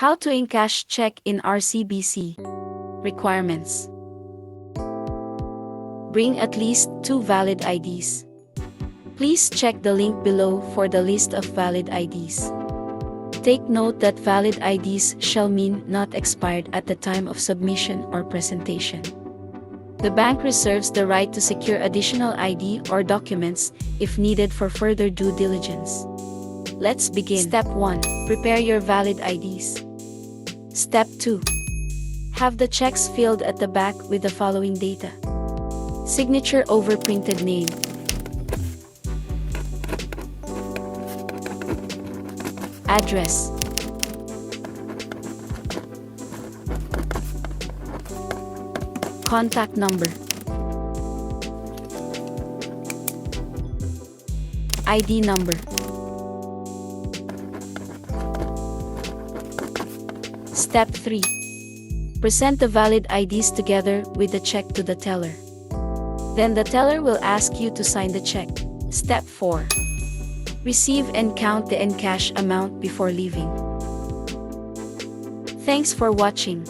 How to encash check in RCBC. Requirements. Bring at least 2 valid IDs. Please check the link below for the list of valid IDs. Take note that valid IDs shall mean not expired at the time of submission or presentation. The bank reserves the right to secure additional ID or documents if needed for further due diligence. Let's begin. Step 1. Prepare your valid IDs. Step 2. Have the checks filled at the back with the following data: signature over printed name, address, contact number, ID number. Step 3. Present the valid IDs together with the check to the teller. Then the teller will ask you to sign the check. Step 4. Receive and count the Encash amount before leaving. Thanks for watching.